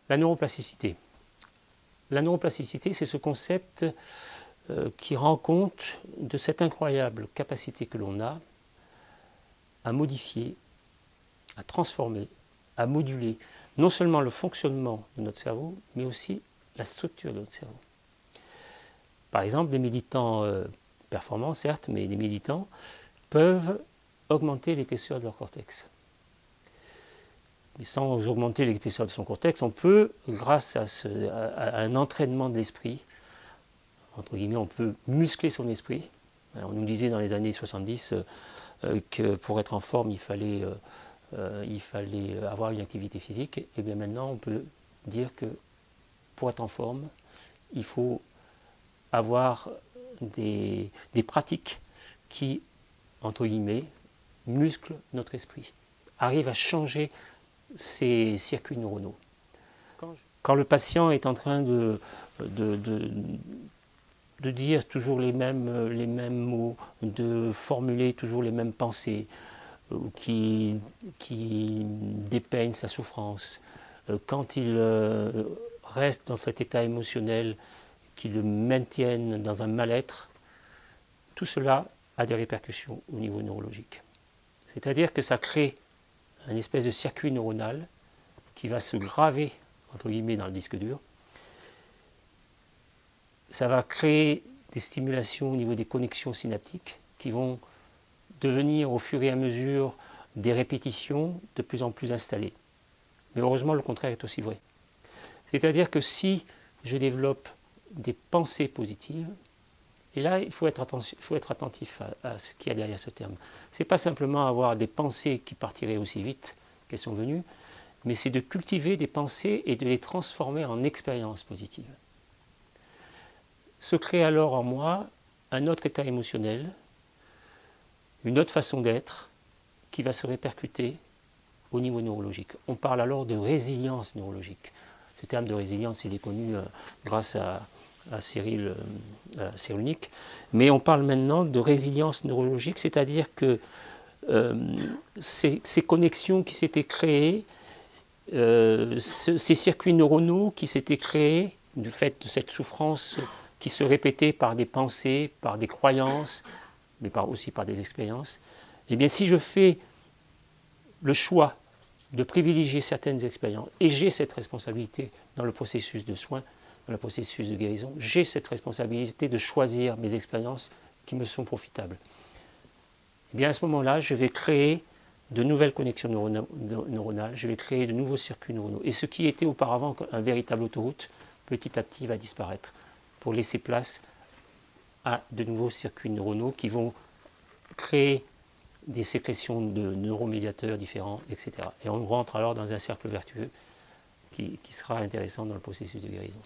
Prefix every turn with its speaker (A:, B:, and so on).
A: La neuroplasticité. La neuroplasticité, c'est ce concept qui rend compte de cette incroyable capacité que l'on a à modifier, à transformer, à moduler non seulement le fonctionnement de notre cerveau, mais aussi la structure de notre cerveau. Par exemple, des méditants performants, certes, mais des méditants peuvent augmenter l'épaisseur de leur cortex. Mais sans augmenter l'épaisseur de son cortex, on peut, grâce à un entraînement de l'esprit, entre guillemets, on peut muscler son esprit. On nous disait dans les années 70 que pour être en forme, il fallait avoir une activité physique. Et bien maintenant, on peut dire que pour être en forme, il faut avoir des pratiques qui, entre guillemets, musclent notre esprit, arrivent à changer ces circuits neuronaux. Quand le patient est en train de dire toujours les mêmes mots, de formuler toujours les mêmes pensées, qui dépeignent sa souffrance, quand il reste dans cet état émotionnel qui le maintiennent dans un mal-être, tout cela a des répercussions au niveau neurologique. C'est-à-dire que ça crée un espèce de circuit neuronal qui va se graver, entre guillemets, dans le disque dur. Ça va créer des stimulations au niveau des connexions synaptiques qui vont devenir au fur et à mesure des répétitions de plus en plus installées. Mais heureusement, le contraire est aussi vrai. C'est-à-dire que si je développe des pensées positives, et là, il faut être attentif à ce qu'il y a derrière ce terme. Ce n'est pas simplement avoir des pensées qui partiraient aussi vite qu'elles sont venues, mais c'est de cultiver des pensées et de les transformer en expériences positives. Se crée alors en moi un autre état émotionnel, une autre façon d'être qui va se répercuter au niveau neurologique. On parle alors de résilience neurologique. Ce terme de résilience, il est connu grâce à Cyril Cyrulnik, mais on parle maintenant de résilience neurologique, c'est-à-dire que ces connexions qui s'étaient créées, ces circuits neuronaux qui s'étaient créés du fait de cette souffrance qui se répétait par des pensées, par des croyances, mais aussi par des expériences, eh bien si je fais le choix de privilégier certaines expériences, et j'ai cette responsabilité dans le processus de soins, dans le processus de guérison, j'ai cette responsabilité de choisir mes expériences qui me sont profitables. Et bien à ce moment-là, je vais créer de nouvelles connexions neuronales, je vais créer de nouveaux circuits neuronaux. Et ce qui était auparavant un véritable autoroute, petit à petit va disparaître pour laisser place à de nouveaux circuits neuronaux qui vont créer des sécrétions de neuromédiateurs différents, etc. Et on rentre alors dans un cercle vertueux qui sera intéressant dans le processus de guérison.